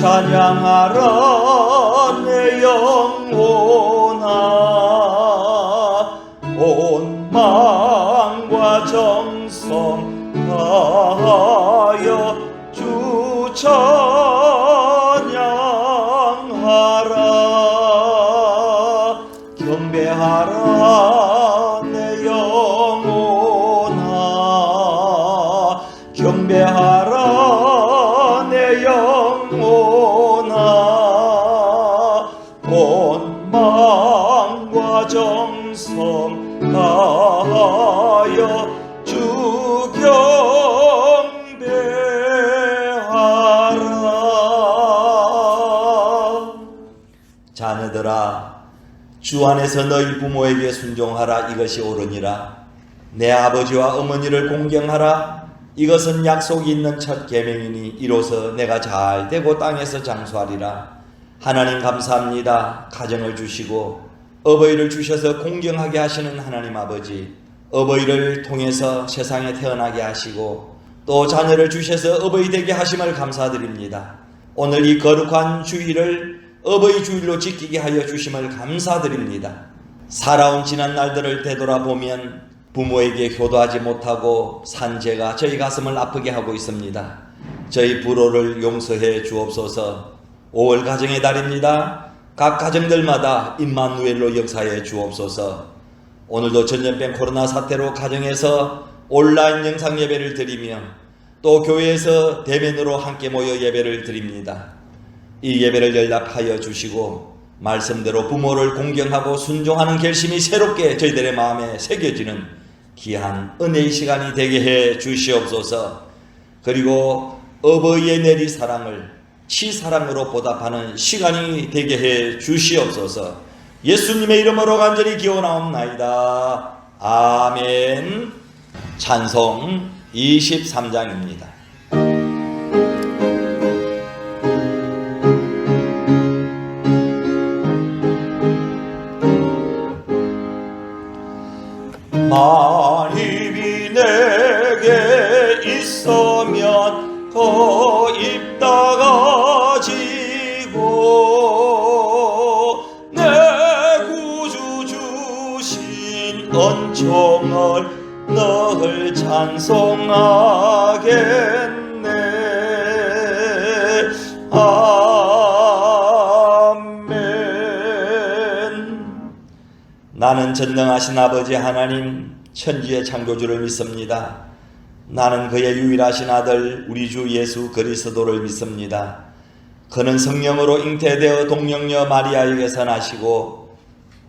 찬양하라 내 영혼아. 온 마음과 정성 다하여 주 찬양하라. 경배하라 내 영혼아. 경배하라 내 영혼아. 온 마음과 정성 다하여 주 경배하라. 자녀들아, 주 안에서 너희 부모에게 순종하라. 이것이 옳으니라. 내 아버지와 어머니를 공경하라. 이것은 약속이 있는 첫 계명이니 이로써 내가 잘 되고 땅에서 장수하리라. 하나님 감사합니다. 가정을 주시고 어버이를 주셔서 공경하게 하시는 하나님 아버지, 어버이를 통해서 세상에 태어나게 하시고 또 자녀를 주셔서 어버이 되게 하심을 감사드립니다. 오늘 이 거룩한 주일을 어버이 주일로 지키게 하여 주심을 감사드립니다. 살아온 지난 날들을 되돌아보면 부모에게 효도하지 못하고 산 죄가 저희 가슴을 아프게 하고 있습니다. 저희 불효를 용서해 주옵소서. 5월 가정의 달입니다. 각 가정들마다 임마누엘로 역사해 주옵소서. 오늘도 전염병 코로나 사태로 가정에서 온라인 영상 예배를 드리며 또 교회에서 대면으로 함께 모여 예배를 드립니다. 이 예배를 연락하여 주시고 말씀대로 부모를 공경하고 순종하는 결심이 새롭게 저희들의 마음에 새겨지는 귀한 은혜의 시간이 되게 해 주시옵소서. 그리고 어버이의 내리 사랑을 치사랑으로 보답하는 시간이 되게 해 주시옵소서. 예수님의 이름으로 간절히 기원하옵나이다. 아멘. 찬송 23장입니다. 만입이 내게 있으면 더 입다가지고 내 구주 주신 은총을 늘 찬송하겠네. 아멘. 나는 전능하신 아버지 하나님 천지의 창조주를 믿습니다. 나는 그의 유일하신 아들 우리 주 예수 그리스도를 믿습니다. 그는 성령으로 잉태되어 동령녀 마리아에게서 나시고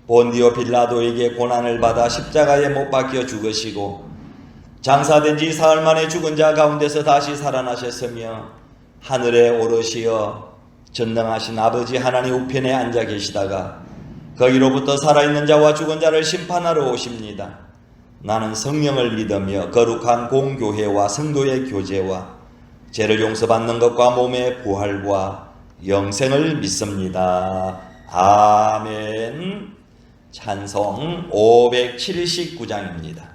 본디오 빌라도에게 고난을 받아 십자가에 못 박혀 죽으시고 장사된 지 사흘 만에 죽은 자 가운데서 다시 살아나셨으며 하늘에 오르시어 전능하신 아버지 하나님 우편에 앉아 계시다가 거기로부터 살아있는 자와 죽은 자를 심판하러 오십니다. 나는 성령을 믿으며 거룩한 공교회와 성도의 교제와 죄를 용서받는 것과 몸의 부활과 영생을 믿습니다. 아멘. 찬송 579장입니다.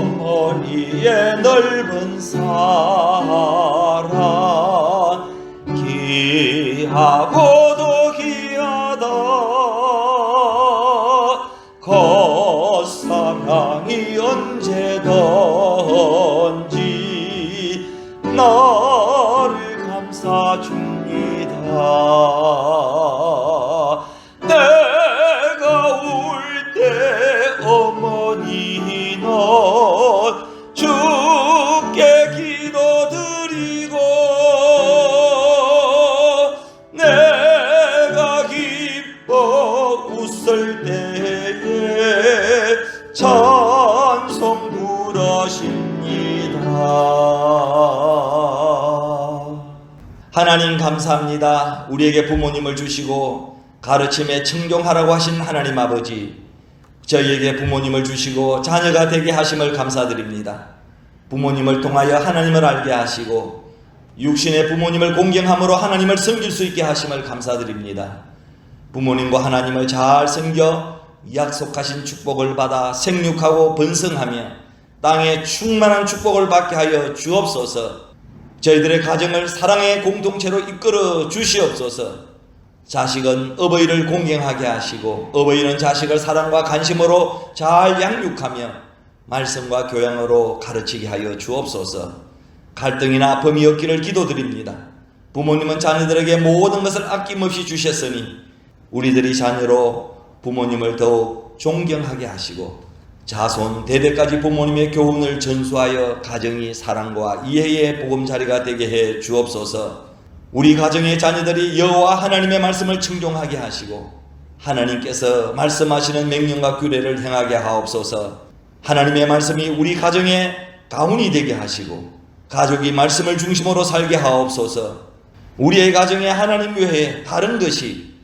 어머니의 넓은 사랑 귀하고도 귀하다. 겉사랑이 언제든지 나를 감싸줍니다. 내가 울 때 어머니 넌 주께 기도드리고 내가 기뻐 웃을 때에 찬송 부르십니다. 하나님 감사합니다. 우리에게 부모님을 주시고 가르침에 청종하라고 하신 하나님 아버지, 저희에게 부모님을 주시고 자녀가 되게 하심을 감사드립니다. 부모님을 통하여 하나님을 알게 하시고 육신의 부모님을 공경함으로 하나님을 섬길 수 있게 하심을 감사드립니다. 부모님과 하나님을 잘 섬겨 약속하신 축복을 받아 생육하고 번성하며 땅에 충만한 축복을 받게 하여 주옵소서. 저희들의 가정을 사랑의 공동체로 이끌어 주시옵소서. 자식은 어버이를 공경하게 하시고 어버이는 자식을 사랑과 관심으로 잘 양육하며 말씀과 교양으로 가르치게 하여 주옵소서. 갈등이나 아픔이 없기를 기도드립니다. 부모님은 자녀들에게 모든 것을 아낌없이 주셨으니 우리들이 자녀로 부모님을 더욱 존경하게 하시고 자손 대대까지 부모님의 교훈을 전수하여 가정이 사랑과 이해의 보금자리가 되게 해 주옵소서. 우리 가정의 자녀들이 여호와 하나님의 말씀을 청종하게 하시고 하나님께서 말씀하시는 명령과 규례를 행하게 하옵소서. 하나님의 말씀이 우리 가정의 가훈이 되게 하시고 가족이 말씀을 중심으로 살게 하옵소서. 우리의 가정에 하나님 외에 다른 것이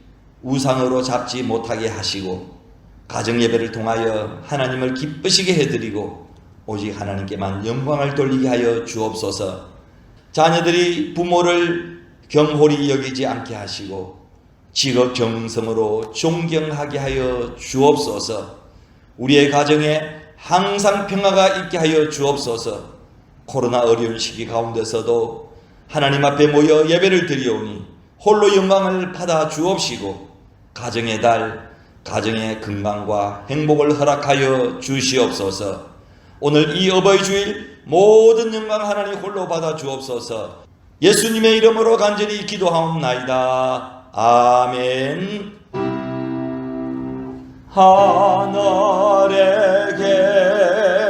우상으로 잡지 못하게 하시고 가정예배를 통하여 하나님을 기쁘시게 해드리고 오직 하나님께만 영광을 돌리게 하여 주옵소서. 자녀들이 부모를 경홀히 여기지 않게 하시고 직업정성으로 존경하게 하여 주옵소서. 우리의 가정에 항상 평화가 있게 하여 주옵소서. 코로나 어려운 시기 가운데서도 하나님 앞에 모여 예배를 드리오니 홀로 영광을 받아 주옵시고 가정의 달, 가정의 건강과 행복을 허락하여 주시옵소서. 오늘 이 어버이 주일 모든 영광 하나님 홀로 받아 주옵소서. 예수님의 이름으로 간절히 기도하옵나이다. 아멘. 하늘에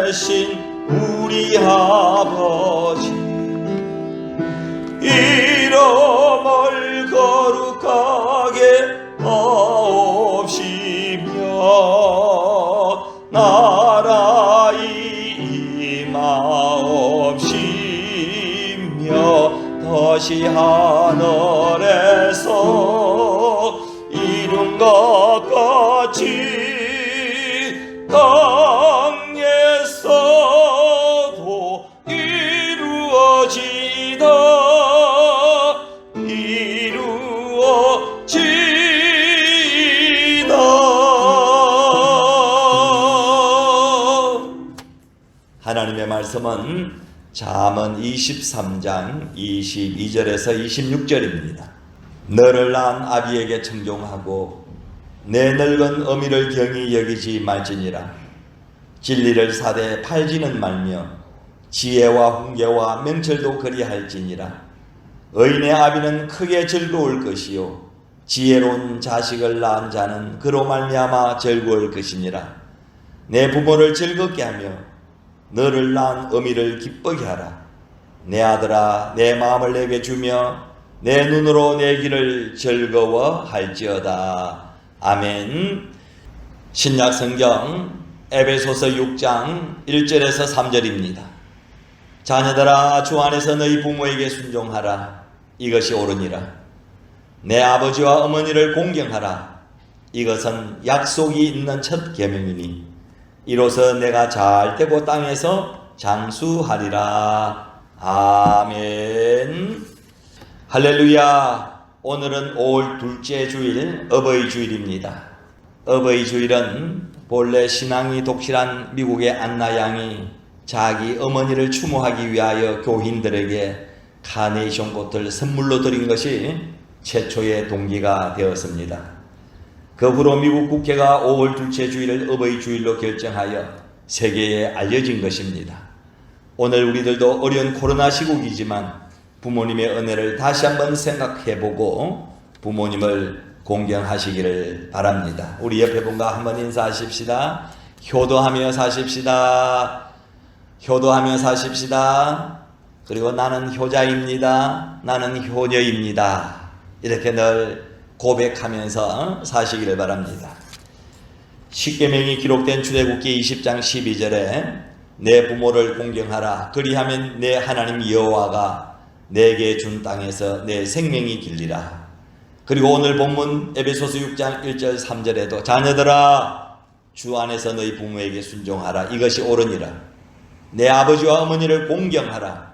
계신 우리 아버지, 이름을 거룩하게 하옵시며 나라의 임하옵시며 다시 하늘에서 이룬 것 같이 땅에서도 이루어지다. 하나님의 말씀은 잠언 23장 22절에서 26절입니다. 너를 낳은 아비에게 청종하고 내 늙은 어미를 경히 여기지 말지니라. 진리를 사되 팔지는 말며 지혜와 훈계와 명철도 그리할지니라. 의인의 아비는 크게 즐거울 것이요 지혜로운 자식을 낳은 자는 그로 말미암아 즐거울 것이니라. 내 부모를 즐겁게 하며 너를 낳은 어미를 기쁘게 하라. 내 아들아, 내 마음을 내게 주며 내 눈으로 내 길을 즐거워할지어다. 아멘. 신약 성경 에베소서 6장 1절에서 3절입니다. 자녀들아, 주 안에서 너희 부모에게 순종하라. 이것이 옳으니라. 내 아버지와 어머니를 공경하라. 이것은 약속이 있는 첫 계명이니 이로써 내가 잘 되고 땅에서 장수하리라. 아멘. 할렐루야. 오늘은 5월 둘째 주일 어버이 주일입니다. 어버이 주일은 본래 신앙이 독실한 미국의 안나 양이 자기 어머니를 추모하기 위하여 교인들에게 카네이션 꽃을 선물로 드린 것이 최초의 동기가 되었습니다. 그 후로 미국 국회가 5월 둘째 주일을 어버이 주일로 결정하여 세계에 알려진 것입니다. 오늘 우리들도 어려운 코로나 시국이지만 부모님의 은혜를 다시 한번 생각해보고 부모님을 공경하시기를 바랍니다. 우리 옆에 분과 한번 인사하십시다. 효도하며 사십시다. 효도하며 사십시다. 그리고 나는 효자입니다. 나는 효녀입니다. 이렇게 늘 고백하면서 사시기를 바랍니다. 십계명이 기록된 출애굽기 20장 12절에 내 부모를 공경하라. 그리하면 내 하나님 여호와가 내게 준 땅에서 내 생명이 길리라. 그리고 오늘 본문 에베소서 6장 1절 3절에도 자녀들아, 주 안에서 너희 부모에게 순종하라. 이것이 옳으니라. 내 아버지와 어머니를 공경하라.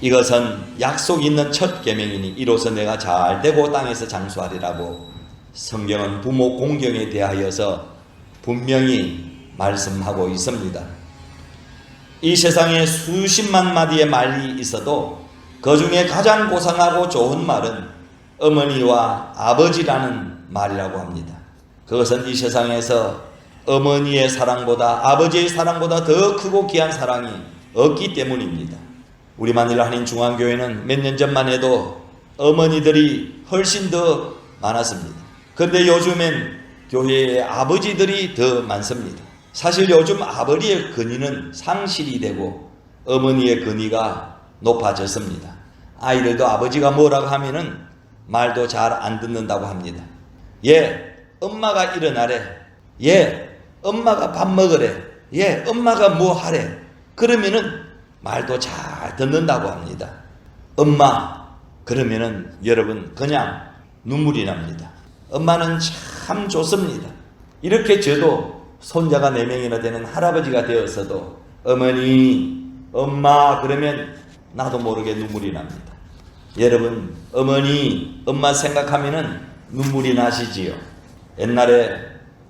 이것은 약속 있는 첫 계명이니 이로써 내가 잘 되고 땅에서 장수하리라고 성경은 부모 공경에 대하여서 분명히 말씀하고 있습니다. 이 세상에 수십만 마디의 말이 있어도 그 중에 가장 고상하고 좋은 말은 어머니와 아버지라는 말이라고 합니다. 그것은 이 세상에서 어머니의 사랑보다 아버지의 사랑보다 더 크고 귀한 사랑이 없기 때문입니다. 우리 만일 한인 중앙교회는 몇 년 전만 해도 어머니들이 훨씬 더 많았습니다. 그런데 요즘엔 교회에 아버지들이 더 많습니다. 사실 요즘 아버지의 권위는 상실이 되고 어머니의 권위가 높아졌습니다. 아이들도 아버지가 뭐라고 하면은 말도 잘 안 듣는다고 합니다. 엄마가 일어나래. 엄마가 밥 먹으래. 엄마가 뭐 하래. 그러면은 말도 잘 듣는다고 합니다. 엄마 그러면은 여러분 그냥 눈물이 납니다. 엄마는 참 좋습니다. 이렇게 저도 손자가 4명이나 되는 할아버지가 되었어도 어머니, 엄마 그러면 나도 모르게 눈물이 납니다. 여러분 어머니, 엄마 생각하면은 눈물이 나시지요. 옛날에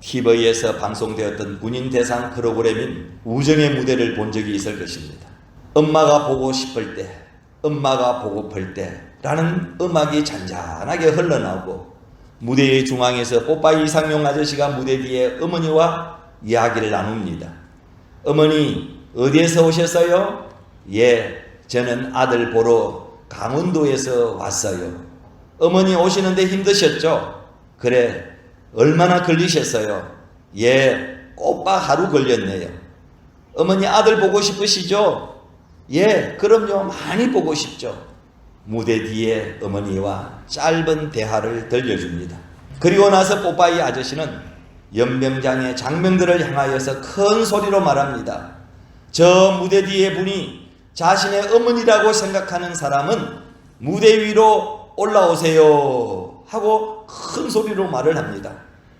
TV에서 방송되었던 군인 대상 프로그램인 우정의 무대를 본 적이 있을 것입니다. 엄마가 보고 싶을 때, 엄마가 보고플 때 라는 음악이 잔잔하게 흘러나오고 무대의 중앙에서 뽀빠이 이상용 아저씨가 무대 뒤에 어머니와 이야기를 나눕니다. 어머니 어디에서 오셨어요? 저는 아들 보러 강원도에서 왔어요. 어머니 오시는데 힘드셨죠? 그래 얼마나 걸리셨어요? 꼬박 하루 걸렸네요. 어머니 아들 보고 싶으시죠? 그럼요 많이 보고 싶죠. 무대 뒤에 어머니와 짧은 대화를 들려줍니다. 그리고 나서 뽀빠이 아저씨는 연병장의 장병들을 향하여서 큰 소리로 말합니다. 저 무대 뒤에 분이 자신의 어머니라고 생각하는 사람은 무대 위로 올라오세요 하고 큰 소리로 말을 합니다.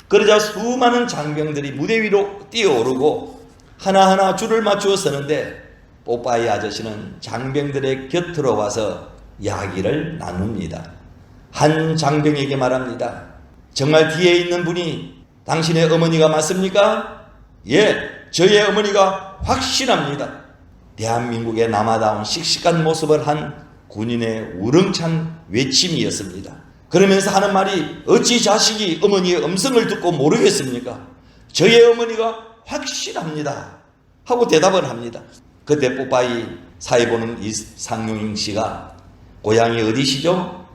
그러자 수많은 장병들이 무대 위로 뛰어오르고 하나하나 줄을 맞추어 서는데 뽀빠이 아저씨는 장병들의 곁으로 와서 이야기를 나눕니다. 한 장병에게 말합니다. 정말 뒤에 있는 분이 당신의 어머니가 맞습니까? 저의 어머니가 확실합니다. 대한민국의 남아다운 씩씩한 모습을 한 군인의 우렁찬 외침이었습니다. 그러면서 하는 말이 어찌 자식이 어머니의 음성을 듣고 모르겠습니까? 저의 어머니가 확실합니다 하고 대답을 합니다. 그때 뽀빠이 사회보는 이상용 씨가 고향이 어디시죠?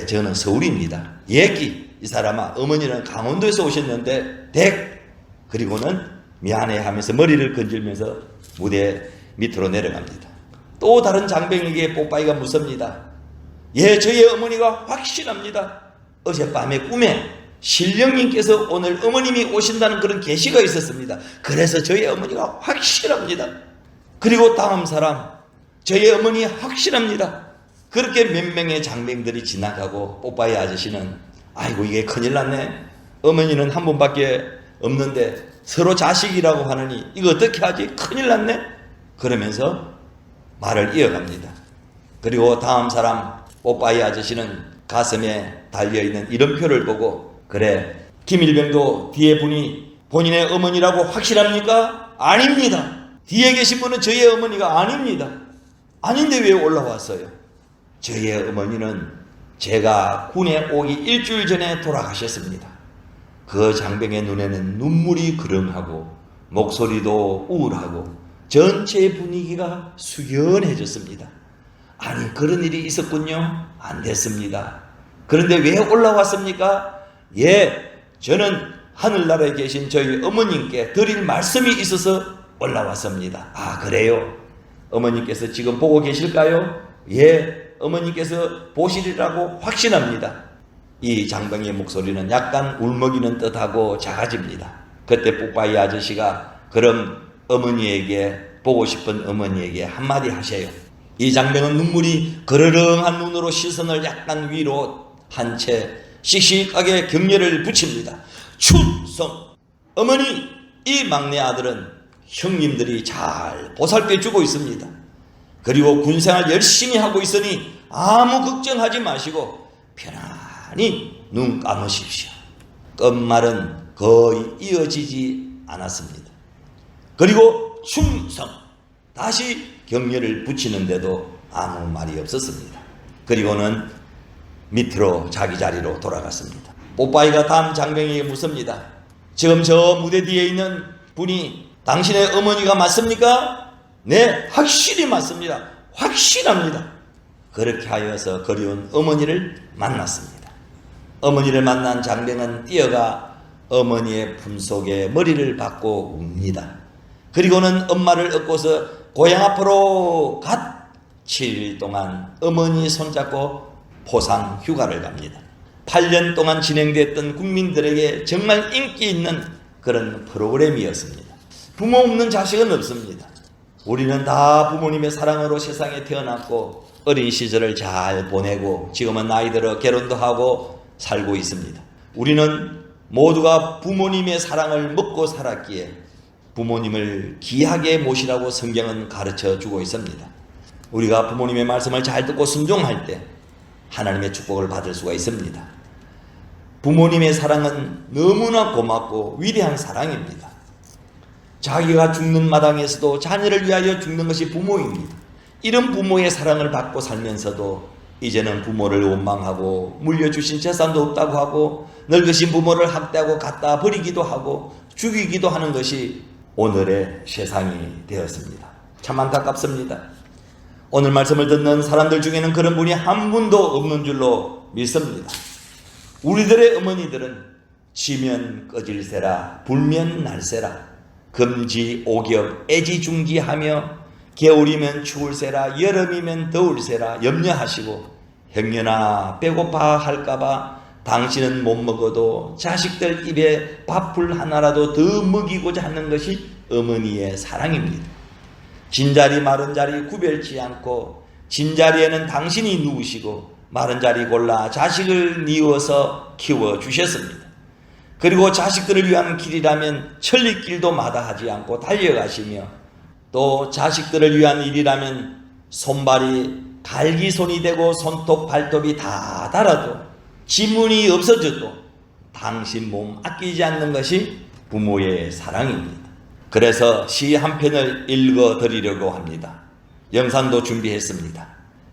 저는 서울입니다. 이 사람아 어머니는 강원도에서 오셨는데 그리고는 미안해 하면서 머리를 건질면서 무대 밑으로 내려갑니다. 또 다른 장병에게 뽀빠이가 묻습니다. 저희 어머니가 확실합니다. 어젯밤에 꿈에 신령님께서 오늘 어머님이 오신다는 그런 계시가 있었습니다. 그래서 저희 어머니가 확실합니다. 그리고 다음 사람 저희 어머니 확실합니다. 그렇게 몇 명의 장병들이 지나가고 뽀빠이 아저씨는 아이고 이게 큰일 났네. 어머니는 한 분밖에 없는데 서로 자식이라고 하느니 이거 어떻게 하지? 큰일 났네. 그러면서 말을 이어갑니다. 그리고 다음 사람 뽀빠이 아저씨는 가슴에 달려있는 이름표를 보고 그래 김일병도 뒤에 분이 본인의 어머니라고 확실합니까? 아닙니다. 뒤에 계신 분은 저희 어머니가 아닙니다. 아닌데 왜 올라왔어요? 저희 어머니는 제가 군에 오기 일주일 전에 돌아가셨습니다. 그 장병의 눈에는 눈물이 그렁하고 목소리도 우울하고 전체 분위기가 숙연해졌습니다. 아니 그런 일이 있었군요. 안 됐습니다. 그런데 왜 올라왔습니까? 저는 하늘나라에 계신 저희 어머님께 드릴 말씀이 있어서 올라왔습니다. 아 그래요? 어머님께서 지금 보고 계실까요? 어머님께서 보시리라고 확신합니다. 이 장병의 목소리는 약간 울먹이는 듯하고 작아집니다. 그때 뽀빠이 아저씨가 그럼 어머니에게 보고 싶은 어머니에게 한마디 하세요. 이 장병은 눈물이 그르렁한 눈으로 시선을 약간 위로 한 채 씩씩하게 격려를 붙입니다. 충성! 어머니, 이 막내 아들은 형님들이 잘 보살펴주고 있습니다. 그리고 군생활 열심히 하고 있으니 아무 걱정하지 마시고 편안히 눈 감으십시오. 끝말은 거의 이어지지 않았습니다. 그리고 충성, 다시 격려를 붙이는데도 아무 말이 없었습니다. 그리고는 밑으로 자기 자리로 돌아갔습니다. 뽀빠이가 다음 장병에게 묻습니다. 지금 저 무대 뒤에 있는 분이 당신의 어머니가 맞습니까? 네, 확실히 맞습니다. 확실합니다. 그렇게 하여서 그리운 어머니를 만났습니다. 어머니를 만난 장병은 뛰어가 어머니의 품속에 머리를 박고 웁니다. 그리고는 엄마를 업고서 고향 앞으로 갓 7일 동안 어머니 손잡고 포상 휴가를 갑니다. 8년 동안 진행됐던 국민들에게 정말 인기 있는 그런 프로그램이었습니다. 부모 없는 자식은 없습니다. 우리는 다 부모님의 사랑으로 세상에 태어났고 어린 시절을 잘 보내고 지금은 나이 들어 결혼도 하고 살고 있습니다. 우리는 모두가 부모님의 사랑을 먹고 살았기에 부모님을 귀하게 모시라고 성경은 가르쳐 주고 있습니다. 우리가 부모님의 말씀을 잘 듣고 순종할 때 하나님의 축복을 받을 수가 있습니다. 부모님의 사랑은 너무나 고맙고 위대한 사랑입니다. 자기가 죽는 마당에서도 자녀를 위하여 죽는 것이 부모입니다. 이런 부모의 사랑을 받고 살면서도 이제는 부모를 원망하고 물려주신 재산도 없다고 하고 늙으신 부모를 학대하고 갖다 버리기도 하고 죽이기도 하는 것이 오늘의 세상이 되었습니다. 참 안타깝습니다. 오늘 말씀을 듣는 사람들 중에는 그런 분이 한 분도 없는 줄로 믿습니다. 우리들의 어머니들은 지면 꺼질세라 불면 날세라 금지 오겹 애지중지하며 겨울이면 추울세라 여름이면 더울세라 염려하시고 형년아 배고파 할까봐 당신은 못 먹어도 자식들 입에 밥풀 하나라도 더 먹이고자 하는 것이 어머니의 사랑입니다. 진자리 마른 자리 구별치 않고 진자리에는 당신이 누우시고 마른 자리 골라 자식을 뉘어서 키워주셨습니다. 그리고 자식들을 위한 길이라면 천리길도 마다하지 않고 달려가시며 또 자식들을 위한 일이라면 손발이 갈기손이 되고 손톱 발톱이 다 닳아도 지문이 없어져도 당신 몸 아끼지 않는 것이 부모의 사랑입니다. 그래서 시 한 편을 읽어드리려고 합니다. 영상도 준비했습니다.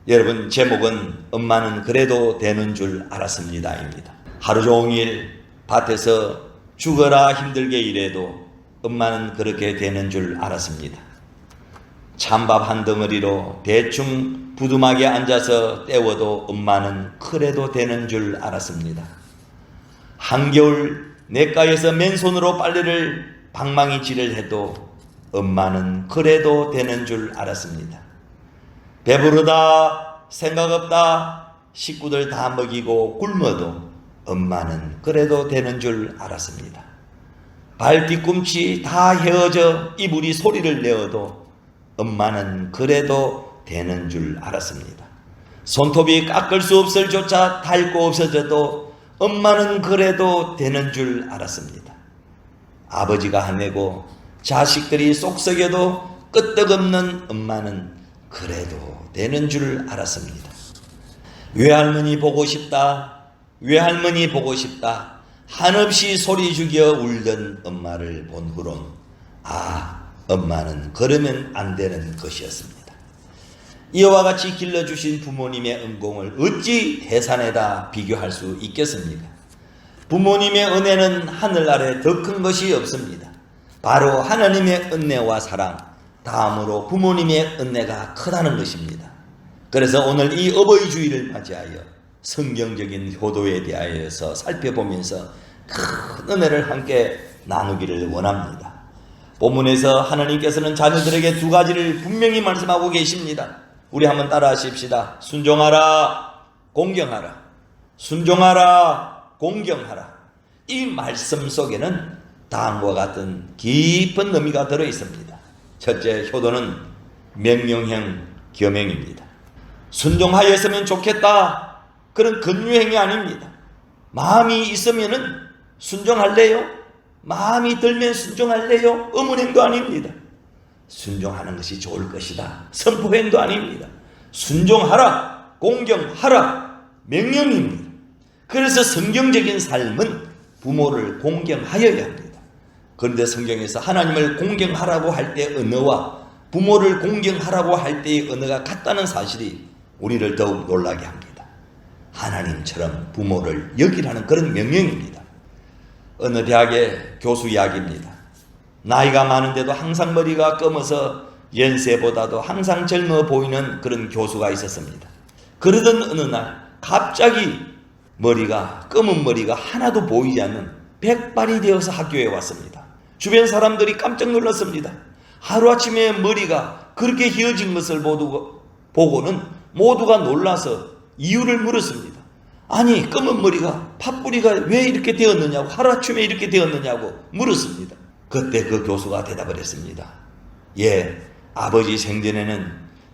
여러분, 제목은 엄마는 그래도 되는 줄 알았습니다 입니다. 하루 종일 밭에서 죽어라 힘들게 일해도 엄마는 그렇게 되는 줄 알았습니다. 찬밥 한 덩어리로 대충 부두막에 앉아서 때워도 엄마는 그래도 되는 줄 알았습니다. 한겨울 냇가에서 맨손으로 빨래를 방망이질을 해도 엄마는 그래도 되는 줄 알았습니다. 배부르다 생각 없다 식구들 다 먹이고 굶어도 엄마는 그래도 되는 줄 알았습니다. 발 뒤꿈치 다 헤어져 이불이 소리를 내어도 엄마는 그래도 되는 줄 알았습니다. 손톱이 깎을 수 없을 조차 닳고 없어져도 엄마는 그래도 되는 줄 알았습니다. 아버지가 화내고 자식들이 쏙썩여도 끄떡없는 엄마는 그래도 되는 줄 알았습니다. 외할머니 보고 싶다, 외할머니 보고 싶다 한없이 소리 죽여 울던 엄마를 본 후론 엄마는 그러면 안 되는 것이었습니다. 이와 같이 길러주신 부모님의 은공을 어찌 태산에다 비교할 수 있겠습니까? 부모님의 은혜는 하늘 아래 더 큰 것이 없습니다. 바로 하나님의 은혜와 사랑, 다음으로 부모님의 은혜가 크다는 것입니다. 그래서 오늘 이 어버이 주일을 맞이하여 성경적인 효도에 대하여서 살펴보면서 큰 은혜를 함께 나누기를 원합니다. 본문에서 하나님께서는 자녀들에게 두 가지를 분명히 말씀하고 계십니다. 우리 한번 따라 하십시다. 순종하라, 공경하라. 순종하라, 공경하라. 이 말씀 속에는 다음과 같은 깊은 의미가 들어 있습니다. 첫째, 효도는 명령형 계명입니다. 순종하였으면 좋겠다, 그런 권유행위 아닙니다. 마음이 있으면은 순종할래요? 마음이 들면 순종할래요? 의문행도 아닙니다. 순종하는 것이 좋을 것이다, 선포행도 아닙니다. 순종하라, 공경하라, 명령입니다. 그래서 성경적인 삶은 부모를 공경하여야 합니다. 그런데 성경에서 하나님을 공경하라고 할 때 언어와 부모를 공경하라고 할 때의 언어가 같다는 사실이 우리를 더욱 놀라게 합니다. 하나님처럼 부모를 여기라는 그런 명령입니다. 어느 대학의 교수 이야기입니다. 나이가 많은데도 항상 머리가 검어서 연세보다도 항상 젊어 보이는 그런 교수가 있었습니다. 그러던 어느 날 갑자기 검은 머리가 하나도 보이지 않는 백발이 되어서 학교에 왔습니다. 주변 사람들이 깜짝 놀랐습니다. 하루아침에 머리가 그렇게 휘어진 것을 보고는 모두가 놀라서 이유를 물었습니다. 아니, 검은 머리가 팥뿌리가 왜 이렇게 되었느냐고, 하루아침에 이렇게 되었느냐고 물었습니다. 그때 그 교수가 대답을 했습니다. 예, 아버지 생전에는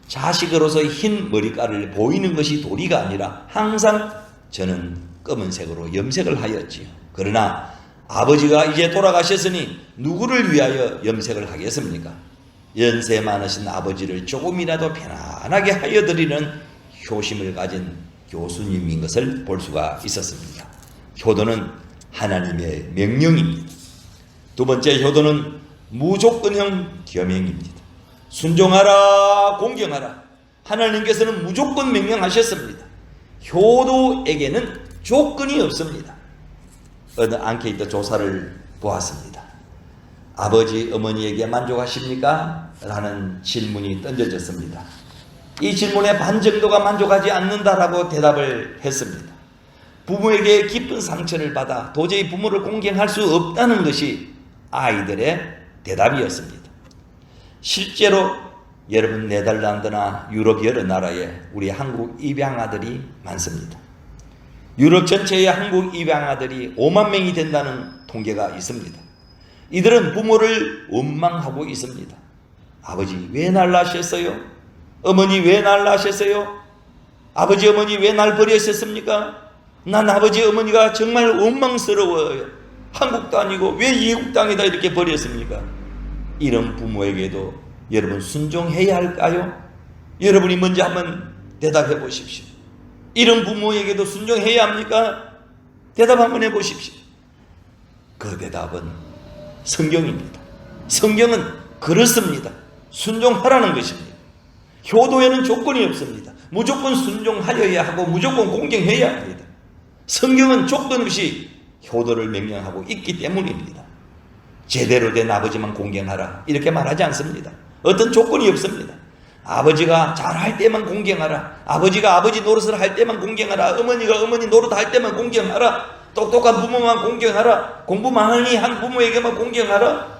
자식으로서 흰 머리카락을 보이는 것이 도리가 아니라 항상 저는 검은색으로 염색을 하였지요. 그러나 아버지가 이제 돌아가셨으니 누구를 위하여 염색을 하겠습니까? 연세 많으신 아버지를 조금이라도 편안하게 하여 드리는 효심을 가진 교수님인 것을 볼 수가 있었습니다. 효도는 하나님의 명령입니다. 두 번째, 효도는 무조건형 겸행입니다. 순종하라, 공경하라. 하나님께서는 무조건 명령하셨습니다. 효도에게는 조건이 없습니다. 어느 앙케이트 조사를 보았습니다. 아버지, 어머니에게 만족하십니까? 라는 질문이 던져졌습니다. 이 질문에 반 정도가 만족하지 않는다라고 대답을 했습니다. 부모에게 깊은 상처를 받아 도저히 부모를 공경할 수 없다는 것이 아이들의 대답이었습니다. 실제로 여러분, 네덜란드나 유럽 여러 나라에 우리 한국 입양아들이 많습니다. 유럽 전체의 한국 입양아들이 5만 명이 된다는 통계가 있습니다. 이들은 부모를 원망하고 있습니다. 아버지, 왜 날 낳으셨어요? 어머니, 왜 날 낳으셨어요? 아버지, 어머니, 왜 날 버리셨습니까? 난 아버지, 어머니가 정말 원망스러워요. 한국도 아니고 왜 이국 땅에다 이렇게 버렸습니까? 이런 부모에게도 여러분 순종해야 할까요? 여러분이 먼저 한번 대답해 보십시오. 이런 부모에게도 순종해야 합니까? 대답 한번 해보십시오. 그 대답은 성경입니다. 성경은 그렇습니다. 순종하라는 것입니다. 효도에는 조건이 없습니다. 무조건 순종하여야 하고 무조건 공경해야 합니다. 성경은 조건 없이 효도를 명령하고 있기 때문입니다. 제대로 된 아버지만 공경하라 이렇게 말하지 않습니다. 어떤 조건이 없습니다. 아버지가 잘할 때만 공경하라. 아버지가 아버지 노릇을 할 때만 공경하라. 어머니가 어머니 노릇할 때만 공경하라. 똑똑한 부모만 공경하라. 공부 많이 한 부모에게만 공경하라.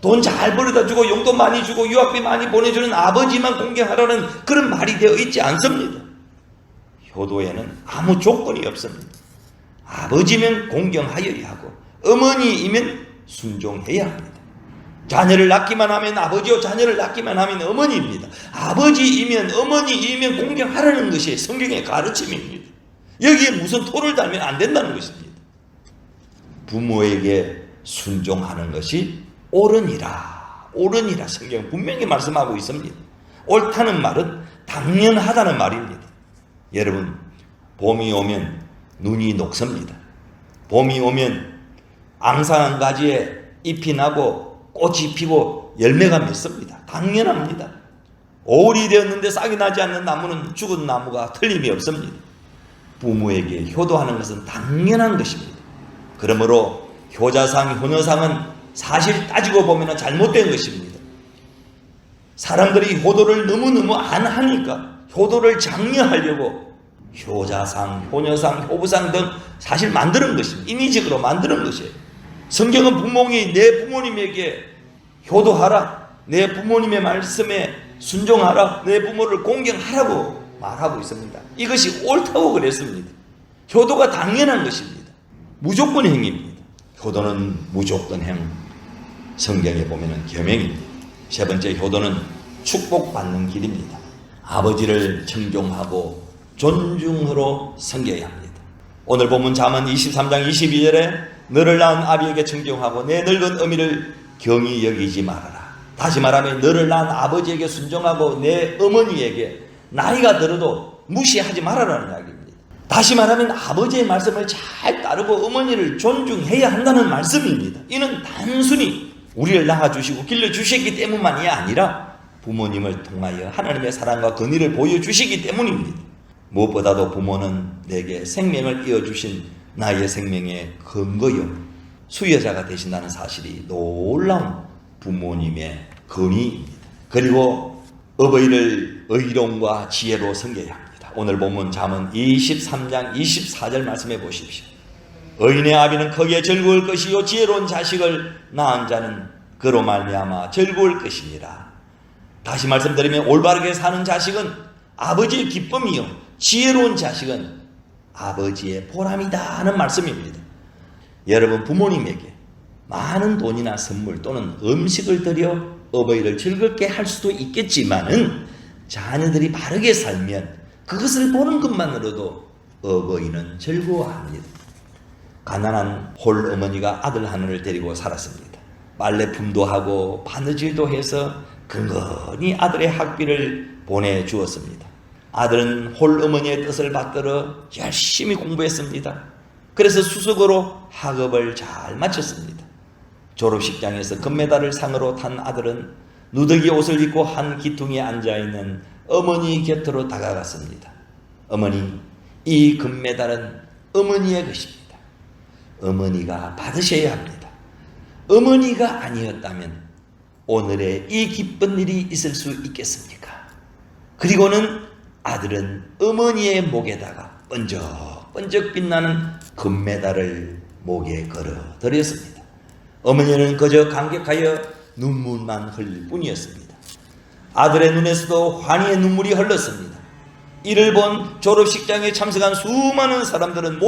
돈 잘 벌어다 주고 용돈 많이 주고 유학비 많이 보내주는 아버지만 공경하라는 그런 말이 되어 있지 않습니다. 효도에는 아무 조건이 없습니다. 아버지면 공경하여야 하고 어머니이면 순종해야 합니다. 자녀를 낳기만 하면 아버지요, 자녀를 낳기만 하면 어머니입니다. 아버지이면 어머니이면 공경하라는 것이 성경의 가르침입니다. 여기에 무슨 토를 달면 안 된다는 것입니다. 부모에게 순종하는 것이 옳으니라, 옳으니라 성경 분명히 말씀하고 있습니다. 옳다는 말은 당연하다는 말입니다. 여러분, 봄이 오면 눈이 녹습니다. 봄이 오면 앙상한 가지에 잎이 나고 꽃이 피고 열매가 맺습니다. 당연합니다. 5월이 되었는데 싹이 나지 않는 나무는 죽은 나무가 틀림이 없습니다. 부모에게 효도하는 것은 당연한 것입니다. 그러므로 효자상, 효녀상은 사실 따지고 보면 잘못된 것입니다. 사람들이 효도를 너무너무 안 하니까 효도를 장려하려고 효자상, 효녀상, 효부상 등 사실 만드는 것입니다. 인위적으로 만드는 것이에요. 성경은 분명히 내 부모님에게 효도하라, 내 부모님의 말씀에 순종하라, 내 부모를 공경하라고 말하고 있습니다. 이것이 옳다고 그랬습니다. 효도가 당연한 것입니다. 무조건 행입니다. 효도는 무조건 행. 성경에 보면 겸행입니다. 세 번째, 효도는 축복받는 길입니다. 아버지를 청종하고 존중으로 섬겨야 합니다. 오늘 본문 잠언 23장 22절에 너를 낳은 아비에게 청종하고 내 늙은 어미를 경히 여기지 말아라. 다시 말하면 너를 낳은 아버지에게 순종하고 내 어머니에게 나이가 들어도 무시하지 말아라는 이야기입니다. 다시 말하면 아버지의 말씀을 잘 따르고 어머니를 존중해야 한다는 말씀입니다. 이는 단순히 우리를 낳아주시고 길러주셨기 때문만이 아니라 부모님을 통하여 하나님의 사랑과 긍휼을 보여주시기 때문입니다. 무엇보다도 부모는 내게 생명을 이어주신 나의 생명의 근거요 수여자가 되신다는 사실이 놀라운 부모님의 근위입니다. 그리고 어버이를 의로움과 지혜로 섬겨야 합니다. 오늘 본문 잠언 23장 24절 말씀해 보십시오. 의인의 아비는 크게 즐거울 것이요 지혜로운 자식을 낳은 자는 그로 말미암아 즐거울 것이니라. 다시 말씀드리면 올바르게 사는 자식은 아버지의 기쁨이요 지혜로운 자식은 아버지의 보람이다 하는 말씀입니다. 여러분, 부모님에게 많은 돈이나 선물 또는 음식을 드려 어버이를 즐겁게 할 수도 있겠지만은 자녀들이 바르게 살면 그것을 보는 것만으로도 어버이는 즐거워합니다. 가난한 홀 어머니가 아들 하나를 데리고 살았습니다. 빨래품도 하고 바느질도 해서 근근히 아들의 학비를 보내주었습니다. 아들은 홀 어머니의 뜻을 받들어 열심히 공부했습니다. 그래서 수석으로 학업을 잘 마쳤습니다. 졸업식장에서 금메달을 상으로 탄 아들은 누더기 옷을 입고 한 기퉁에 앉아있는 어머니 곁으로 다가갔습니다. 어머니, 이 금메달은 어머니의 것입니다. 어머니가 받으셔야 합니다. 어머니가 아니었다면 오늘의 이 기쁜 일이 있을 수 있겠습니까? 그리고는 아들은 어머니의 목에다가 번쩍번쩍 빛나는 금메달을 목에 걸어 드렸습니다. 어머니는 그저 감격하여 눈물만 흘릴 뿐이었습니다. 아들의 눈에서도 환희의 눈물이 흘렀습니다. 이를 본 졸업식장에 참석한 수많은 사람들은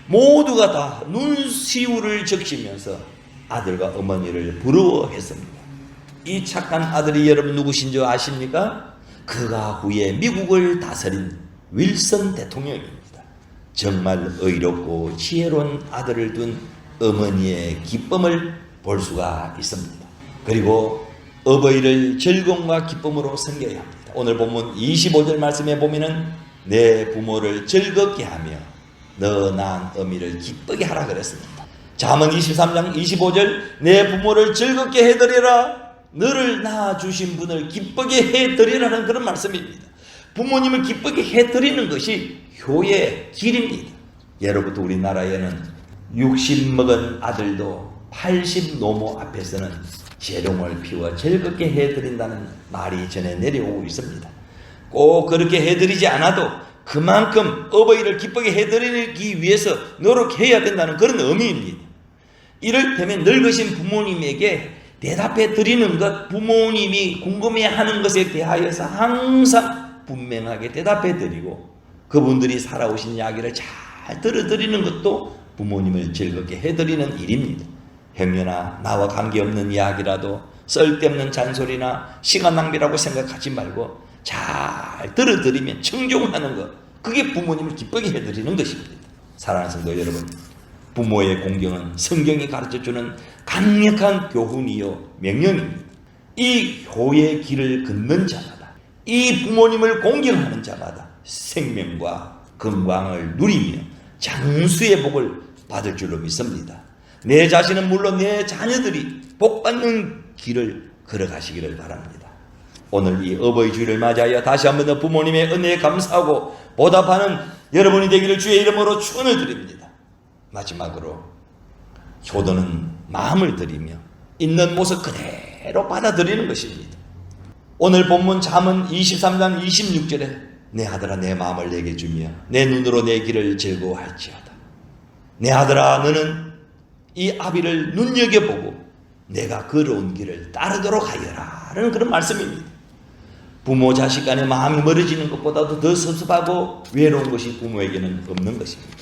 모두가 다 눈시울을 적시면서 아들과 어머니를 부러워했습니다. 이 착한 아들이 여러분 누구신 줄 아십니까? 그가 후에 미국을 다스린 윌슨 대통령입니다. 정말 의롭고 지혜로운 아들을 둔 어머니의 기쁨을 볼 수가 있습니다. 그리고 어버이를 즐거움과 기쁨으로 섬겨야 합니다. 오늘 본문 25절 말씀에 보면은 내 부모를 즐겁게 하며 너 낳은 어미를 기쁘게 하라 그랬습니다. 잠언 23장 25절 내 부모를 즐겁게 해드리라, 너를 낳아주신 분을 기쁘게 해드리라는 그런 말씀입니다. 부모님을 기쁘게 해드리는 것이 효의 길입니다. 예로부터 우리나라에는 60 먹은 아들도 80 노모 앞에서는 재롱을 피워 즐겁게 해드린다는 말이 전해 내려오고 있습니다. 꼭 그렇게 해드리지 않아도 그만큼 어버이를 기쁘게 해드리기 위해서 노력해야 된다는 그런 의미입니다. 이를테면 늙으신 부모님에게 대답해 드리는 것, 부모님이 궁금해하는 것에 대하여서 항상 분명하게 대답해 드리고 그분들이 살아오신 이야기를 잘 들어드리는 것도 부모님을 즐겁게 해드리는 일입니다. 행여나 나와 관계없는 이야기라도 쓸데없는 잔소리나 시간 낭비라고 생각하지 말고 잘 들어드리면 청종하는 것, 그게 부모님을 기쁘게 해드리는 것입니다. 사랑하는 성도 여러분, 부모의 공경은 성경이 가르쳐주는 강력한 교훈이요 명령입니다. 이 효의 길을 걷는 자마다, 이 부모님을 공경하는 자마다 생명과 건강을 누리며 장수의 복을 받을 줄로 믿습니다. 내 자신은 물론 내 자녀들이 복받는 길을 걸어가시기를 바랍니다. 오늘 이 어버이 주일을 맞이하여 다시 한번 더 부모님의 은혜에 감사하고 보답하는 여러분이 되기를 주의 이름으로 축원을 드립니다. 마지막으로 효도는 마음을 들이며 있는 모습 그대로 받아들이는 것입니다. 오늘 본문 잠언 23장 26절에 내 아들아 내 마음을 내게 주며 내 눈으로 내 길을 즐거워할지어다. 내 아들아 너는 이 아비를 눈여겨보고 내가 걸어온 길을 따르도록 하여라 라는 그런 말씀입니다. 부모 자식 간의 마음이 멀어지는 것보다도 더 섭섭하고 외로운 것이 부모에게는 없는 것입니다.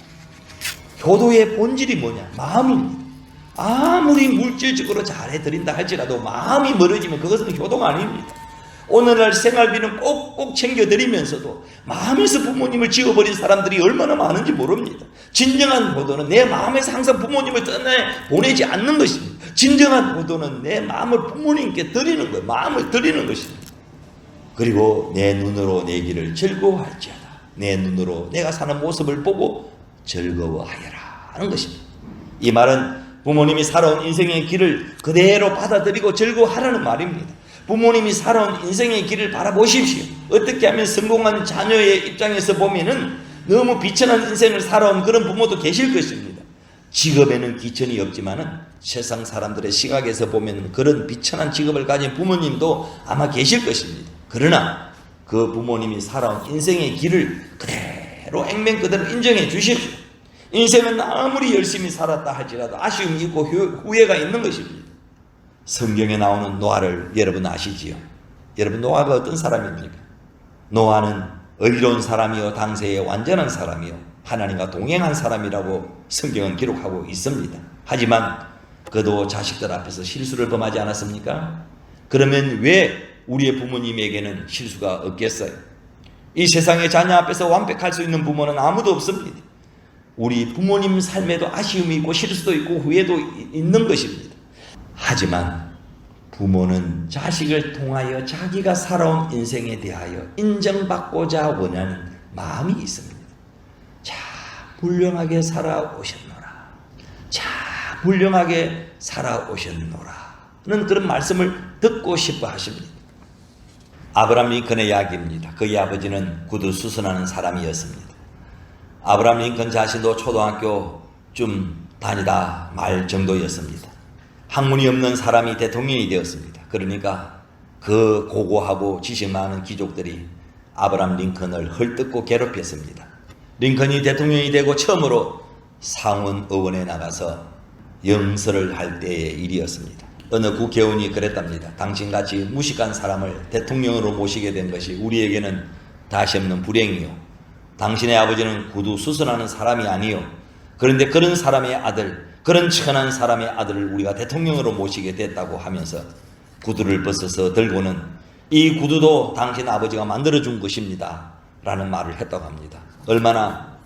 효도의 본질이 뭐냐? 마음입니다. 아무리 물질적으로 잘해드린다 할지라도 마음이 멀어지면 그것은 효도가 아닙니다. 오늘날 생활비는 꼭꼭 챙겨드리면서도 마음에서 부모님을 지워버린 사람들이 얼마나 많은지 모릅니다. 진정한 효도는 내 마음에서 항상 부모님을 떠나보내지 않는 것입니다. 진정한 효도는 내 마음을 부모님께 드리는 거예요. 마음을 드리는 것입니다. 그리고 내 눈으로 내 길을 즐거워할지어다. 내 눈으로 내가 사는 모습을 보고 즐거워하여라 하는 것입니다. 이 말은 부모님이 살아온 인생의 길을 그대로 받아들이고 즐거워하라는 말입니다. 부모님이 살아온 인생의 길을 바라보십시오. 어떻게 하면 성공한 자녀의 입장에서 보면은 너무 비천한 인생을 살아온 그런 부모도 계실 것입니다. 직업에는 기천이 없지만은 세상 사람들의 시각에서 보면 그런 비천한 직업을 가진 부모님도 아마 계실 것입니다. 그러나 그 부모님이 살아온 인생의 길을 그대로 액면 그대로 인정해 주십시오. 인생은 아무리 열심히 살았다 할지라도 아쉬움이 있고 후회가 있는 것입니다. 성경에 나오는 노아를 여러분 아시지요? 여러분 노아가 어떤 사람입니까? 노아는 의로운 사람이요 당세의 완전한 사람이요 하나님과 동행한 사람이라고 성경은 기록하고 있습니다. 하지만 그도 자식들 앞에서 실수를 범하지 않았습니까? 그러면 왜 우리의 부모님에게는 실수가 없겠어요? 이 세상의 자녀 앞에서 완벽할 수 있는 부모는 아무도 없습니다. 우리 부모님 삶에도 아쉬움이 있고 실수도 있고 후회도 있는 것입니다. 하지만 부모는 자식을 통하여 자기가 살아온 인생에 대하여 인정받고자 원하는 마음이 있습니다. 자, 훌륭하게 살아오셨노라. 자, 훌륭하게 살아오셨노라. 는 그런 말씀을 듣고 싶어 하십니다. 아브라함 링컨의 이야기입니다. 그의 아버지는 구두 수선하는 사람이었습니다. 아브라함 링컨 자신도 초등학교쯤 다니다 말 정도였습니다. 학문이 없는 사람이 대통령이 되었습니다. 그러니까 그 고고하고 지식 많은 귀족들이 아브라함 링컨을 헐뜯고 괴롭혔습니다. 링컨이 대통령이 되고 처음으로 상원 의원에 나가서 영설을 할 때의 일이었습니다. 어느 국회의원이 그랬답니다. 당신같이 무식한 사람을 대통령으로 모시게 된 것이 우리에게는 다시 없는 불행이요. 당신의 아버지는 구두 수선하는 사람이 아니요. 그런데 그런 사람의 아들, 그런 천한 사람의 아들을 우리가 대통령으로 모시게 됐다고 하면서 구두를 벗어서 들고는 이 구두도 당신 아버지가 만들어준 것입니다 라는 말을 했다고 합니다. 얼마나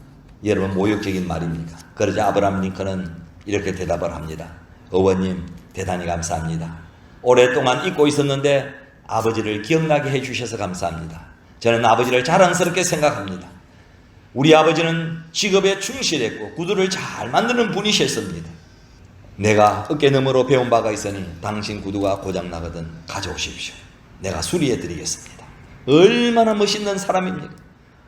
여러분 모욕적인 말입니까? 그러자 아브라함 링컨은 이렇게 대답을 합니다. 의원님 대단히 감사합니다. 오랫동안 잊고 있었는데 아버지를 기억나게 해주셔서 감사합니다. 저는 아버지를 자랑스럽게 생각합니다. 우리 아버지는 직업에 충실했고 구두를 잘 만드는 분이셨습니다. 내가 어깨너머로 배운 바가 있으니 당신 구두가 고장나거든 가져오십시오. 내가 수리해 드리겠습니다. 얼마나 멋있는 사람입니까?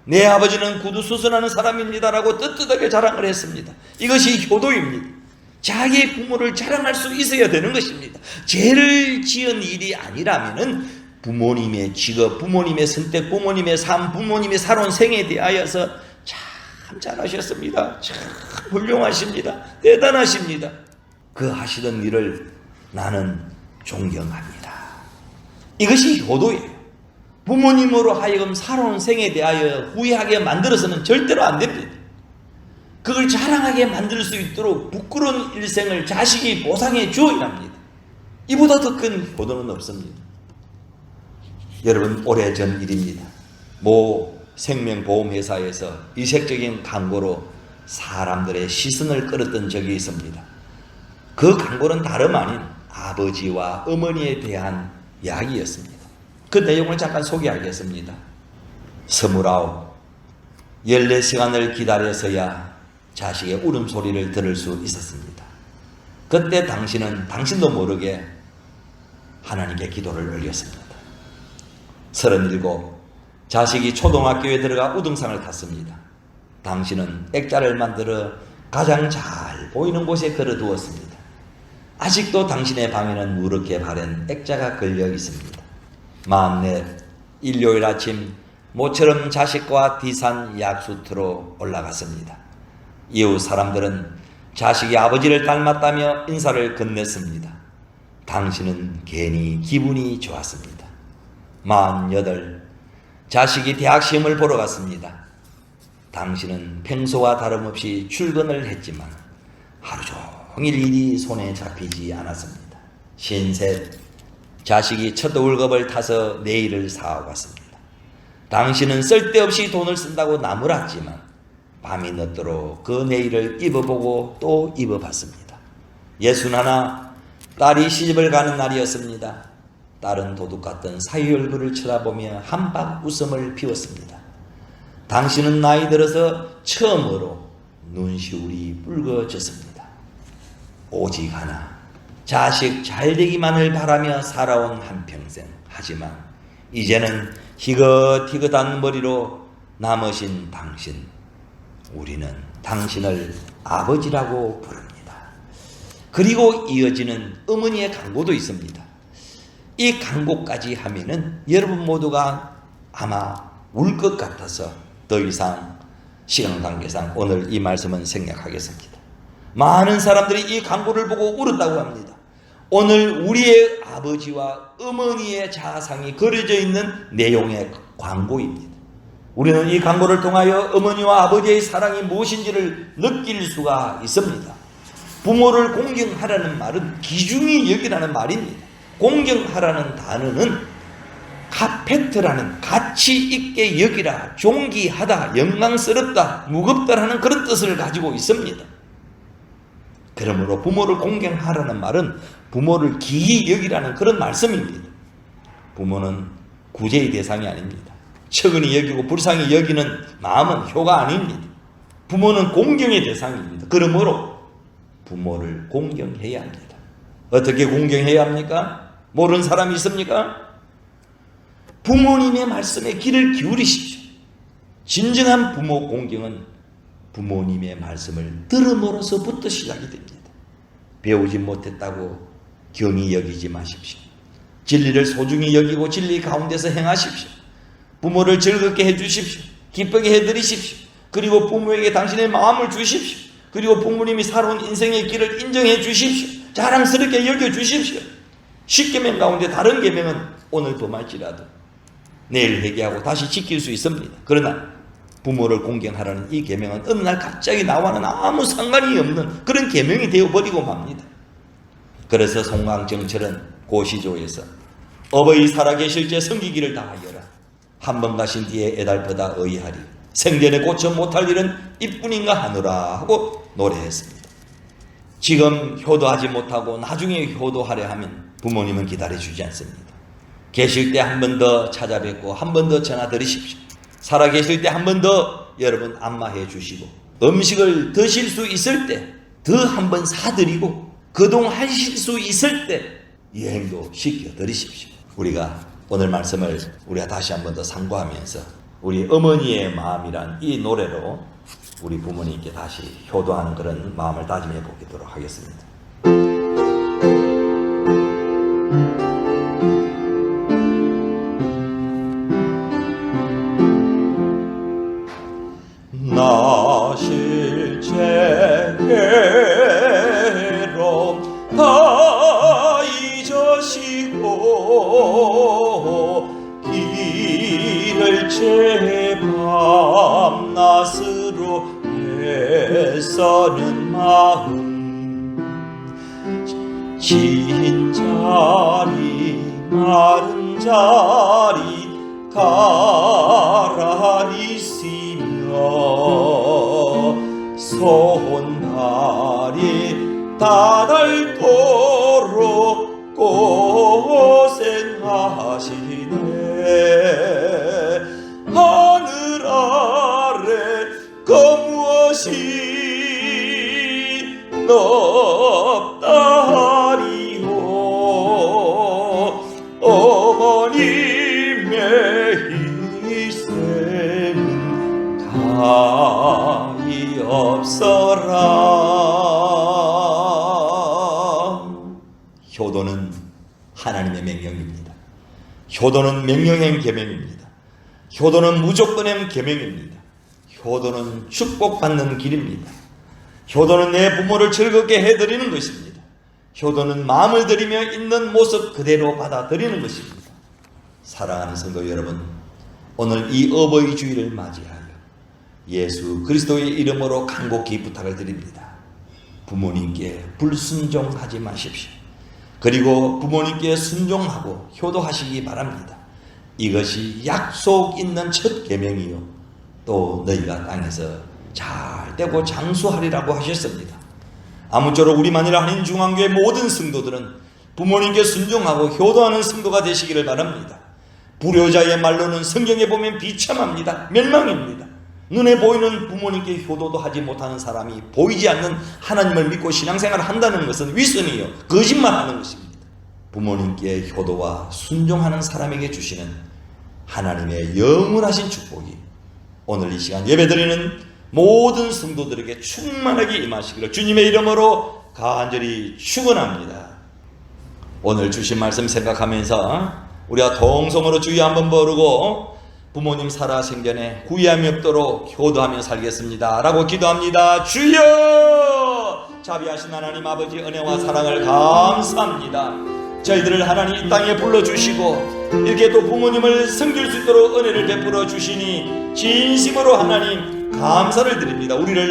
내 아버지는 구두 수선하는 사람입니다라고 떳떳하게 자랑을 했습니다. 이것이 효도입니다. 자기의 부모를 자랑할 수 있어야 되는 것입니다. 죄를 지은 일이 아니라면은 부모님의 직업, 부모님의 선택, 부모님의 삶, 부모님의 살아온 생에 대하여서 참 잘하셨습니다. 참 훌륭하십니다. 대단하십니다. 그 하시던 일을 나는 존경합니다. 이것이 효도예요. 부모님으로 하여금 살아온 생에 대하여 후회하게 만들어서는 절대로 안 됩니다. 그걸 자랑하게 만들 수 있도록 부끄러운 일생을 자식이 보상해 주어야 합니다. 이보다 더 큰 효도는 없습니다. 여러분 오래전 일입니다. 모 생명보험회사에서 이색적인 광고로 사람들의 시선을 끌었던 적이 있습니다. 그 광고는 다름 아닌 아버지와 어머니에 대한 이야기였습니다. 그 내용을 잠깐 소개하겠습니다. 29, 14시간을 기다려서야 자식의 울음소리를 들을 수 있었습니다. 그때 당신은 당신도 모르게 하나님께 기도를 올렸습니다. 37, 자식이 초등학교에 들어가 우등상을 탔습니다. 당신은 액자를 만들어 가장 잘 보이는 곳에 걸어두었습니다. 아직도 당신의 방에는 누렇게 바른 액자가 걸려 있습니다. 44, 일요일 아침 모처럼 자식과 디산 약수터로 올라갔습니다. 이후 사람들은 자식이 아버지를 닮았다며 인사를 건넸습니다. 당신은 괜히 기분이 좋았습니다. 48, 자식이 대학 시험을 보러 갔습니다. 당신은 평소와 다름없이 출근을 했지만 하루 종일 일이 손에 잡히지 않았습니다. 53, 자식이 첫 월급을 타서 네일을 사왔습니다. 당신은 쓸데없이 돈을 쓴다고 나무랐지만 밤이 늦도록 그 네일을 입어보고 또 입어봤습니다. 61, 딸이 시집을 가는 날이었습니다. 딸은 도둑 같던 사위 얼굴을 쳐다보며 한박 웃음을 피웠습니다. 당신은 나이 들어서 처음으로 눈시울이 붉어졌습니다. 오직 하나, 자식 잘되기만을 바라며 살아온 한평생. 하지만 이제는 희긋희긋한 머리로 남으신 당신, 우리는 당신을 아버지라고 부릅니다. 그리고 이어지는 어머니의 간구도 있습니다. 이 간구까지 하면은 여러분 모두가 아마 울 것 같아서 더 이상 시간 관계상 오늘 이 말씀은 생략하겠습니다. 많은 사람들이 이 간구를 보고 울었다고 합니다. 오늘 우리의 아버지와 어머니의 자상이 그려져 있는 내용의 광고입니다. 우리는 이 광고를 통하여 어머니와 아버지의 사랑이 무엇인지를 느낄 수가 있습니다. 부모를 공경하라는 말은 귀중히 여기라는 말입니다. 공경하라는 단어는 카페트라는 가치 있게 여기라, 존귀하다, 영광스럽다, 무겁다라는 그런 뜻을 가지고 있습니다. 그러므로 부모를 공경하라는 말은 부모를 귀히 여기라는 그런 말씀입니다. 부모는 구제의 대상이 아닙니다. 측은히 여기고 불쌍히 여기는 마음은 효가 아닙니다. 부모는 공경의 대상입니다. 그러므로 부모를 공경해야 합니다. 어떻게 공경해야 합니까? 모르는 사람이 있습니까? 부모님의 말씀에 귀를 기울이십시오. 진정한 부모 공경은 부모님의 말씀을 들음으로서부터 시작이 됩니다. 배우지 못했다고 경히 여기지 마십시오. 진리를 소중히 여기고 진리 가운데서 행하십시오. 부모를 즐겁게 해주십시오. 기쁘게 해드리십시오. 그리고 부모에게 당신의 마음을 주십시오. 그리고 부모님이 살아온 인생의 길을 인정해 주십시오. 자랑스럽게 여겨주십시오. 10계명 가운데 다른 계명은 오늘 범할지라도 내일 회개하고 다시 지킬 수 있습니다. 그러나 부모를 공경하라는 이 계명은 어느 날 갑자기 나와는 아무 상관이 없는 그런 계명이 되어버리고 맙니다. 그래서 송강정철은 고시조에서 어버이 살아계실 때 섬기기를 다하여라. 한 번 가신 뒤에 애달프다 의하리. 생전에 고쳐 못할 일은 이뿐인가 하노라 하고 노래했습니다. 지금 효도하지 못하고 나중에 효도하려 하면 부모님은 기다려주지 않습니다. 계실 때 한 번 더 찾아뵙고 한 번 더 전화 드리십시오. 살아계실 때 한 번 더 여러분 안마해 주시고 음식을 드실 수 있을 때 더 한 번 사드리고 거동하실 수 있을 때 여행도 시켜드리십시오. 우리가 오늘 말씀을 우리가 다시 한 번 더 상고하면서 우리 어머니의 마음이란 이 노래로 우리 부모님께 다시 효도하는 그런 마음을 다짐해 보도록 하겠습니다. 나 실제 괴로움 다 잊으시고 길을 제 밤낮으로 애써는 마음 진 자리 마른 자리 가라리 손발이 다닳도록 고생하시네. 하늘 아래 그 무엇이 높다 하리요. 어머님의 희생은 가히 없어라. 효도는 하나님의 명령입니다. 효도는 명령의 계명입니다. 효도는 무조건의 계명입니다. 효도는 축복받는 길입니다. 효도는 내 부모를 즐겁게 해드리는 것입니다. 효도는 마음을 들이며 있는 모습 그대로 받아들이는 것입니다. 사랑하는 성도 여러분, 오늘 이 어버이 주일을 맞이하여 예수 그리스도의 이름으로 간곡히 부탁을 드립니다. 부모님께 불순종하지 마십시오. 그리고 부모님께 순종하고 효도하시기 바랍니다. 이것이 약속 있는 첫 계명이요 또 너희가 땅에서 잘 되고 장수하리라고 하셨습니다. 아무쪼록 우리만이라 한인 중앙교회 모든 성도들은 부모님께 순종하고 효도하는 성도가 되시기를 바랍니다. 불효자의 말로는 성경에 보면 비참합니다. 멸망입니다. 눈에 보이는 부모님께 효도도 하지 못하는 사람이 보이지 않는 하나님을 믿고 신앙생활을 한다는 것은 위선이요, 거짓말하는 것입니다. 부모님께 효도와 순종하는 사람에게 주시는 하나님의 영원하신 축복이 오늘 이 시간 예배드리는 모든 성도들에게 충만하게 임하시기를 주님의 이름으로 간절히 축원합니다. 오늘 주신 말씀 생각하면서 우리가 동성으로 주의 한번 부르고 부모님 살아생전에 후회함이 없도록 효도하며 살겠습니다 라고 기도합니다. 주여, 자비하신 하나님 아버지, 은혜와 사랑을 감사합니다. 저희들을 하나님 이 땅에 불러주시고 이렇게 또 부모님을 섬길 수 있도록 은혜를 베풀어 주시니 진심으로 하나님 감사를 드립니다. 우리를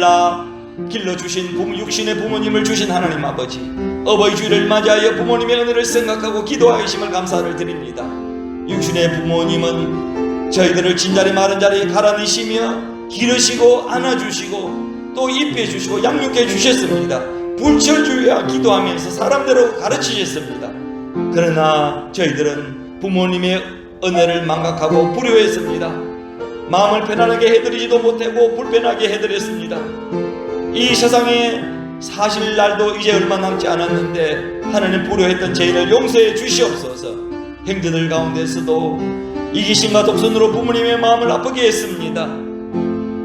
길러주신 육신의 부모님을 주신 하나님 아버지, 어버이 주일을 맞이하여 부모님의 은혜를 생각하고 기도하심을 감사를 드립니다. 육신의 부모님은 저희들을 진자리 마른 자리에 갈아내시며 기르시고 안아주시고 또 입혀주시고 양육해 주셨습니다. 불철주야 기도하면서 사람대로 가르치셨습니다. 그러나 저희들은 부모님의 은혜를 망각하고 불효했습니다. 마음을 편안하게 해드리지도 못하고 불편하게 해드렸습니다. 이 세상에 사실 날도 이제 얼마 남지 않았는데 하나님 불효했던 죄인을 용서해 주시옵소서. 형제들 가운데서도 이기심과 독선으로 부모님의 마음을 아프게 했습니다.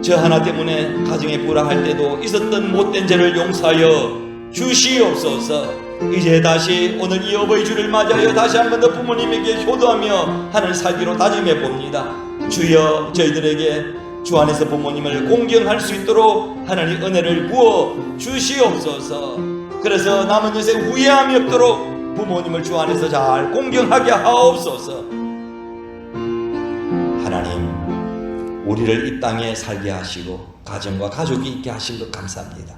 저 하나 때문에 가정에 불화할 때도 있었던 못된 죄를 용서하여 주시옵소서. 이제 다시 오늘 이 어버이 주를 맞이하여 다시 한 번 더 부모님에게 효도하며 하늘 살기로 다짐해 봅니다. 주여, 저희들에게 주 안에서 부모님을 공경할 수 있도록 하나님 은혜를 부어 주시옵소서. 그래서 남은 인생 후회함이 없도록 부모님을 주 안에서 잘 공경하게 하옵소서. 하나님, 우리를 이 땅에 살게 하시고 가정과 가족이 있게 하신 것 감사합니다.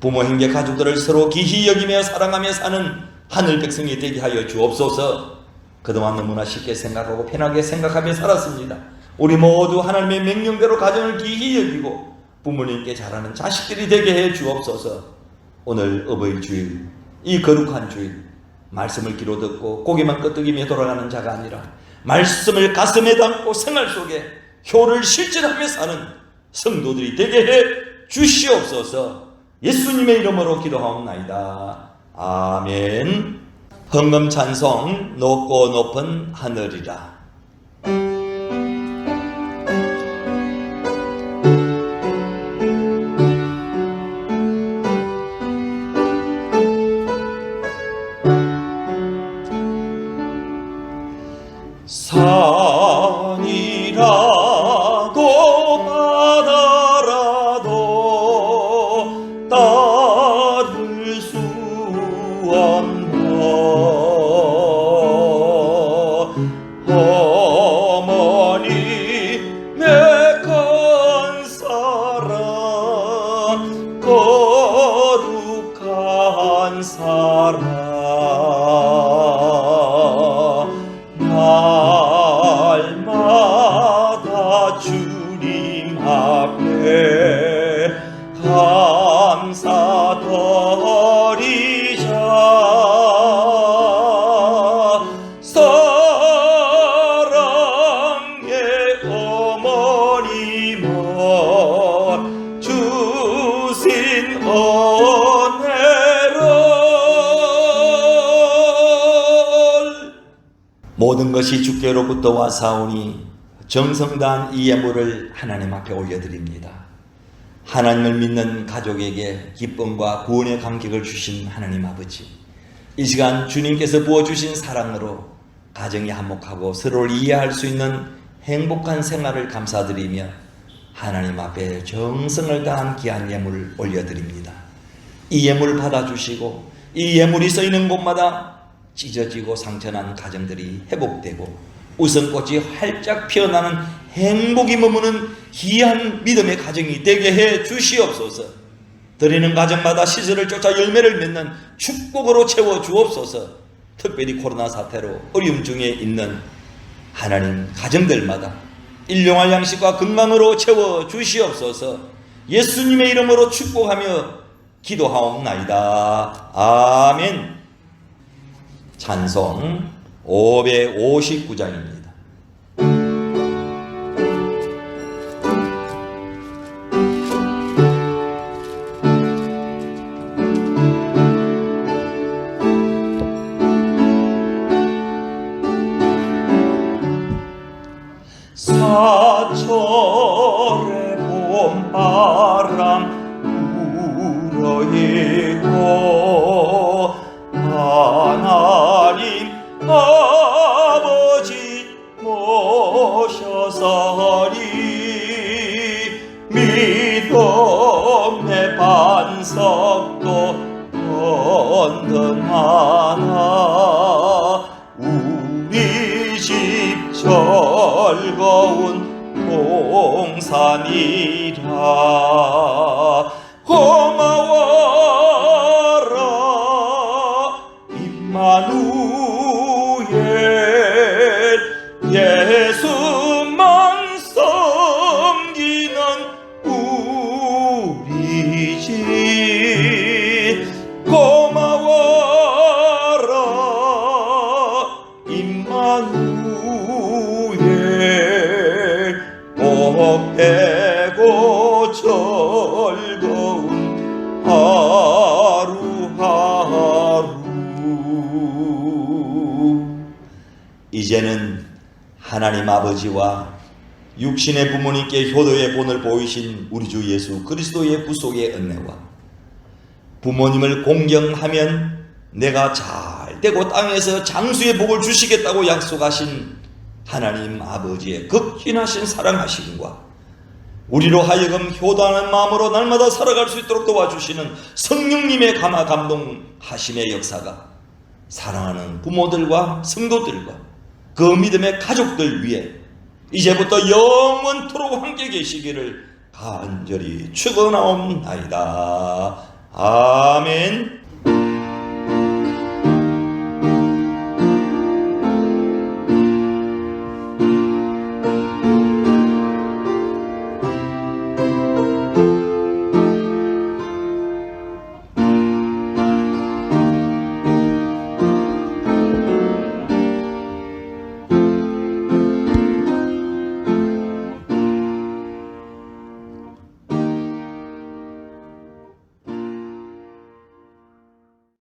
부모, 형제, 가족들을 서로 기히 여기며 사랑하며 사는 하늘 백성이 되게 하여 주옵소서. 그동안 너무나 쉽게 생각하고 편하게 생각하며 살았습니다. 우리 모두 하나님의 명령대로 가정을 기히 여기고 부모님께 잘하는 자식들이 되게 해 주옵소서. 오늘 어버이 주일, 이 거룩한 주일, 말씀을 귀로 듣고 고개만 끄덕이며 돌아가는 자가 아니라 말씀을 가슴에 담고 생활 속에 효를 실천하며 사는 성도들이 되게 해 주시옵소서. 예수님의 이름으로 기도하옵나이다. 아멘. 헌금 찬송 높고 높은 하늘이라. 산이라도 바다라도 따를 수 없나. 어머니 내 큰 사랑, 거룩한 사랑, 날마다 주님 앞에 감사드리자. 사랑의 어머님은 주신 은혜를. 모든 것이 주께로부터 와사오니 정성다한 이 예물을 하나님 앞에 올려드립니다. 하나님을 믿는 가족에게 기쁨과 구원의 감격을 주신 하나님 아버지, 이 시간 주님께서 부어주신 사랑으로 가정이 화목하고 서로를 이해할 수 있는 행복한 생활을 감사드리며 하나님 앞에 정성을 다한 귀한 예물을 올려드립니다. 이 예물을 받아주시고 이 예물이 쓰이는 곳마다 찢어지고 상처난 가정들이 회복되고 웃음꽃이 활짝 피어나는 행복이 머무는 귀한 믿음의 가정이 되게 해 주시옵소서. 드리는 가정마다 시설을 쫓아 열매를 맺는 축복으로 채워 주옵소서. 특별히 코로나 사태로 어려움 중에 있는 하나님 가정들마다 일용할 양식과 건강으로 채워 주시옵소서. 예수님의 이름으로 축복하며 기도하옵나이다. 아멘. 찬송 559장입니다. 하나님 아버지 모셔서리 믿음의 반석도 건등하나 우리 집 즐거운 동산이라 고마워라 임마누엘 예수만 섬기는 우리 집 고마워라 임마누엘 복되고 즐거운 하루하루. 이제는 하나님 아버지와 육신의 부모님께 효도의 본을 보이신 우리 주 예수 그리스도의 구속의 은혜와 부모님을 공경하면 내가 잘 되고 땅에서 장수의 복을 주시겠다고 약속하신 하나님 아버지의 극진하신 사랑하심과 우리로 하여금 효도하는 마음으로 날마다 살아갈 수 있도록 도와주시는 성령님의 감동하심의 역사가 사랑하는 부모들과 성도들과 그 믿음의 가족들 위해 이제부터 영원토록 함께 계시기를 간절히 축원하옵나이다. 아멘.